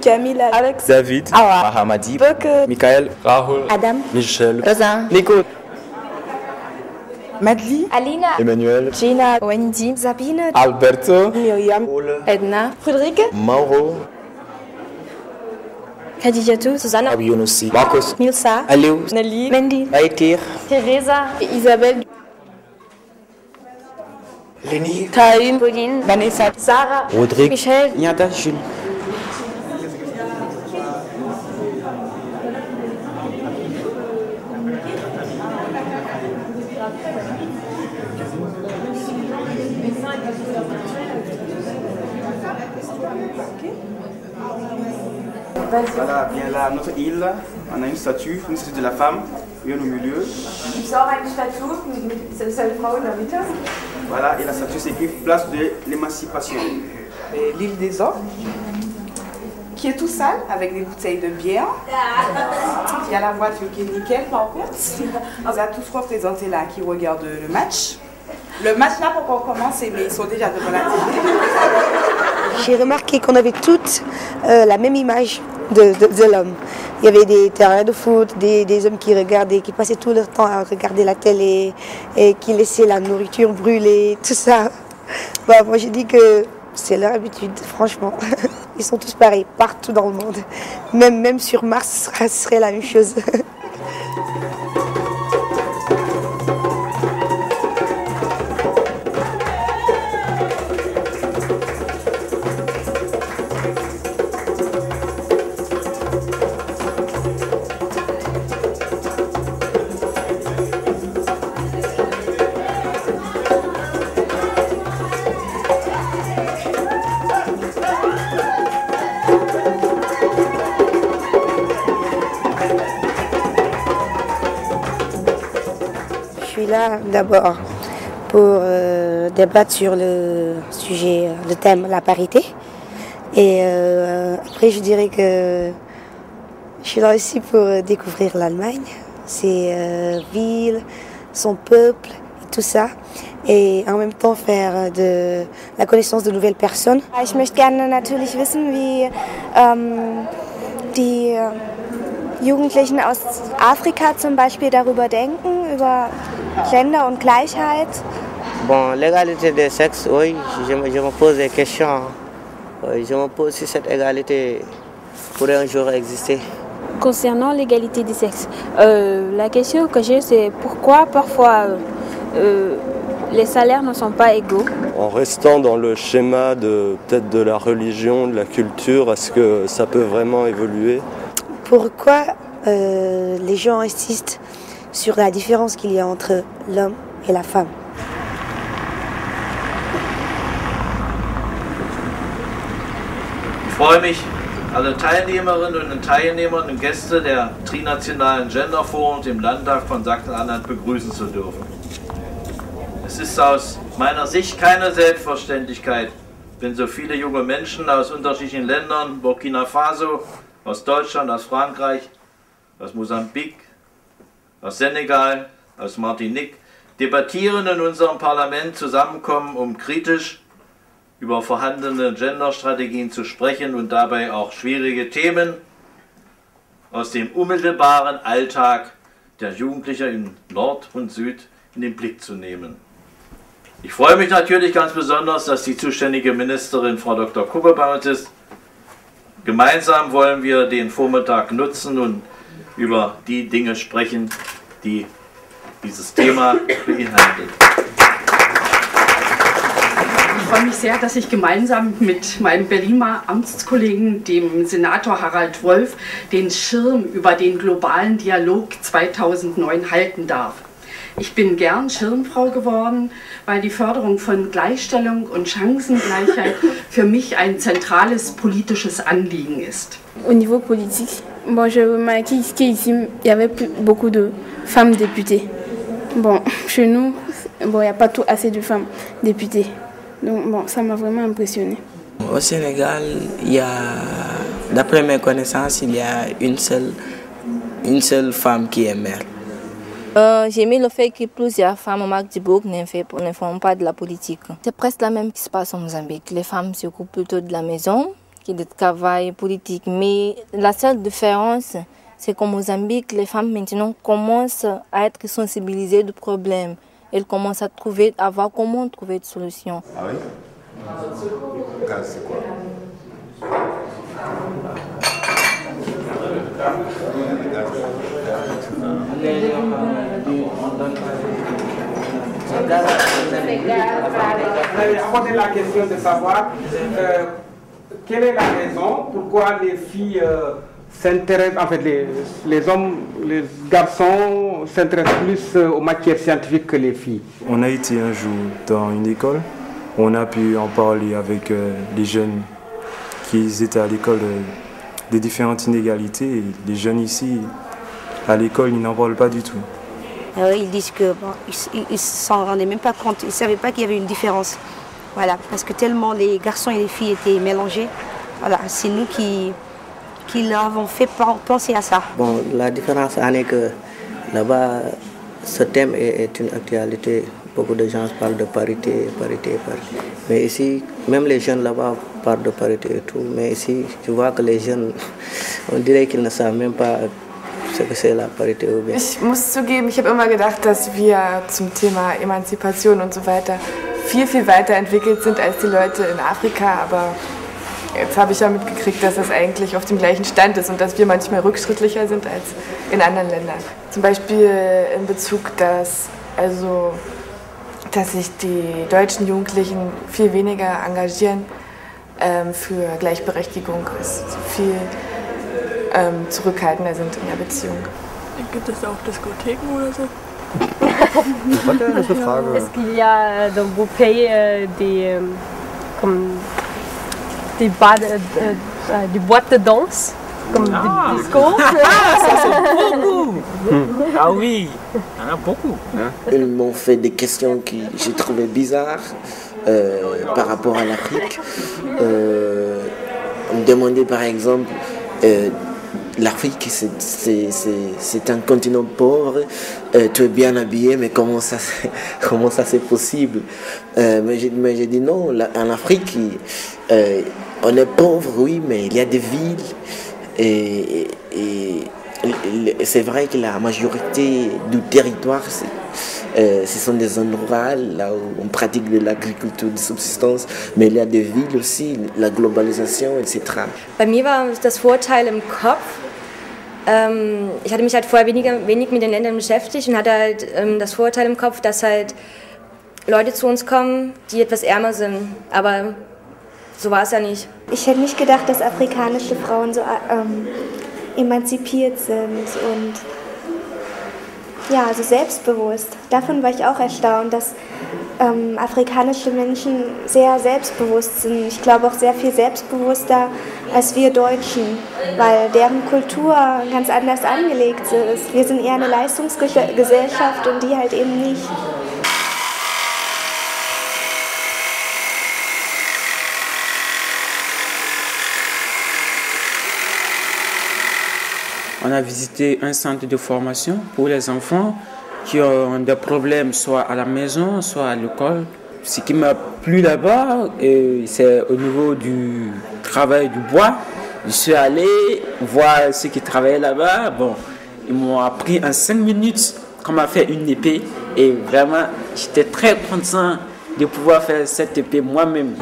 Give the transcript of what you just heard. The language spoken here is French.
Jamila, Alex, David, Awa, Mahamadi, Beke, Michael, Rahul, Adam, Michel, Rosa, Nico, Madli, Alina, Emmanuel, Gina, Wendy, Sabine, Alberto, Myriam, Edna, Friederike, Mauro, Khadijatou, Susanna, Abionossi, Marcos, Milsa, Aliou, Nelly, Mendy, Aitir, Teresa, Isabelle, Lenny, Kain, Pauline, Vanessa, Sarah, Rodrigue, Michel, Niata, Jules. Voilà, bien là, notre île, on a une statue de la femme, bien au milieu. Gibt's auch eine Statue mit der Frau in der Mitte? Voilà, et la statue s'écrit Place de l'émancipation. l'île des Os, qui est tout sale avec des bouteilles de bière. Il y a la voiture qui est nickel par contre. On a tous représentés là qui regardent le match. Le match n'a pas encore commencé, mais ils sont déjà devant la télé. J'ai remarqué qu'on avait toutes la même image de l'homme. Il y avait des terrains de foot, des hommes qui regardaient, qui passaient tout leur temps à regarder la télé et qui laissaient la nourriture brûler, tout ça. Bah, moi j'ai dit que c'est leur habitude, franchement. Ils sont tous pareils, partout dans le monde. Même sur Mars, ce serait la même chose. Je suis là d'abord pour débattre sur le sujet, le thème, la parité. Et après, je dirais que je suis là aussi pour découvrir l'Allemagne, ses villes, son peuple, et tout ça. Et en même temps faire de la connaissance de nouvelles personnes. Ich möchte gerne natürlich wissen, wie die Jugendlichen aus Afrika zum Beispiel darüber denken, über Gender und Gleichheit. Bon, l'égalité des sexes, oui, je me pose des questions. Oui, je me pose si cette égalité pourrait un jour exister. Concernant l'égalité des sexes, la question que j'ai, c'est pourquoi parfois les salaires ne sont pas égaux. En restant dans le schéma peut-être de la religion, de la culture, est-ce que ça peut vraiment évoluer? Pourquoi les gens insistent sur la différence qu'il y a entre l'homme et la femme? Ich freue mich, alle Teilnehmerinnen und Teilnehmer und Gäste der Trinationalen Genderforums im Landtag von Sachsen-Anhalt begrüßen zu dürfen. Es ist aus meiner Sicht keine Selbstverständlichkeit, wenn so viele junge Menschen aus unterschiedlichen Ländern, Burkina Faso, aus Deutschland, aus Frankreich, aus Mosambik, aus Senegal, aus Martinique, debattieren in unserem Parlament, zusammenkommen, um kritisch über vorhandene Genderstrategien zu sprechen und dabei auch schwierige Themen aus dem unmittelbaren Alltag der Jugendlichen in Nord und Süd in den Blick zu nehmen. Ich freue mich natürlich ganz besonders, dass die zuständige Ministerin Frau Dr. Kubbe bei uns ist. Gemeinsam wollen wir den Vormittag nutzen und über die Dinge sprechen, die dieses Thema beinhaltet. Ich freue mich sehr, dass ich gemeinsam mit meinem Berliner Amtskollegen, dem Senator Harald Wolf, den Schirm über den globalen Dialog 2009 halten darf. Ich bin gern Schirmfrau geworden, weil die Förderung von Gleichstellung und Chancengleichheit für mich ein zentrales politisches Anliegen ist. Au niveau politique, bon, j'ai remarqué qu'ici, il y avait beaucoup de femmes députées. Bon, chez nous, bon, il n'y a pas tout assez de femmes députées. Donc, bon, ça m'a vraiment impressionnée. Au Sénégal, il y a, d'après mes connaissances, il y a une seule femme qui est maire. J'ai aimé le fait que plusieurs femmes au Magdebourg ne font pas de la politique. C'est presque la même qui se passe au Mozambique. Les femmes s'occupent plutôt de la maison, qui est de travail politique. Mais la seule différence, c'est qu'au Mozambique, les femmes maintenant commencent à être sensibilisées du problème. Elles commencent à voir comment trouver des solutions. Ah oui? Gaz, c'est quoi? Posez la question de savoir quelle est la raison pourquoi les filles s'intéressent, en fait les hommes, les garçons s'intéressent plus aux matières scientifiques que les filles. On a été un jour dans une école, on a pu en parler avec les jeunes qui étaient à l'école des différentes inégalités. Et les jeunes ici, à l'école, ils n'en parlent pas du tout. Ils disent que ils s'en rendaient même pas compte, ils ne savaient pas qu'il y avait une différence. Voilà, parce que tellement les garçons et les filles étaient mélangés. Voilà, c'est nous qui leur avons fait penser à ça. Bon, la différence en est que là-bas, ce thème est une actualité. Beaucoup de gens parlent de parité, parité, parité. Mais ici, même les jeunes là-bas parlent de parité et tout. Mais ici, tu vois que les jeunes, on dirait qu'ils ne savent même pas ce que c'est la parité. Ich muss zugeben, ich habe immer gedacht, dass wir zum Thema Emanzipation und so weiter viel, viel weiterentwickelt sind als die Leute in Afrika. Aber jetzt habe ich ja mitgekriegt, dass das eigentlich auf dem gleichen Stand ist und dass wir manchmal rückschrittlicher sind als in anderen Ländern. Zum Beispiel in Bezug, dass sich die deutschen Jugendlichen viel weniger engagieren für Gleichberechtigung, viel zurückhaltender sind in der Beziehung. Gibt es auch Diskotheken oder so? Est-ce qu'il y a dans vos pays des boîtes de danse, comme des discos? Ça c'est beaucoup. Ah oui, il y en a beaucoup. Ils m'ont fait des questions que j'ai trouvées bizarres par rapport à l'Afrique. On me demandait par exemple, l'Afrique c'est un continent pauvre, tu es bien habillé, mais comment ça c'est possible? Mais j'ai dit non, en Afrique on est pauvre, oui, mais il y a des villes et c'est vrai que la majorité du territoire ce sont des zones rurales, là où on pratique de l'agriculture de subsistance, mais il y a des villes aussi, la globalisation, etc. Bei mir war das Vorurteil im Kopf. Ich hatte mich halt vorher wenig mit den Ländern beschäftigt und hatte halt das Vorurteil im Kopf, dass halt Leute zu uns kommen, die etwas ärmer sind. Aber so war es ja nicht. Ich hätte nicht gedacht, dass afrikanische Frauen so emanzipiert sind und ja, also selbstbewusst. Davon war ich auch erstaunt, dass afrikanische Menschen sehr selbstbewusst sind. Ich glaube auch sehr viel selbstbewusster als wir Deutschen, weil deren Kultur ganz anders angelegt ist. Wir sind eher eine Leistungsgesellschaft und die halt eben nicht. On a visité un centre de formation pour les enfants qui ont des problèmes soit à la maison, soit à l'école. Ce qui m'a plu là-bas, c'est au niveau du travail du bois. Je suis allé voir ceux qui travaillaient là-bas. Bon, ils m'ont appris en 5 minutes comment faire une épée. Et vraiment, j'étais très content de pouvoir faire cette épée moi-même.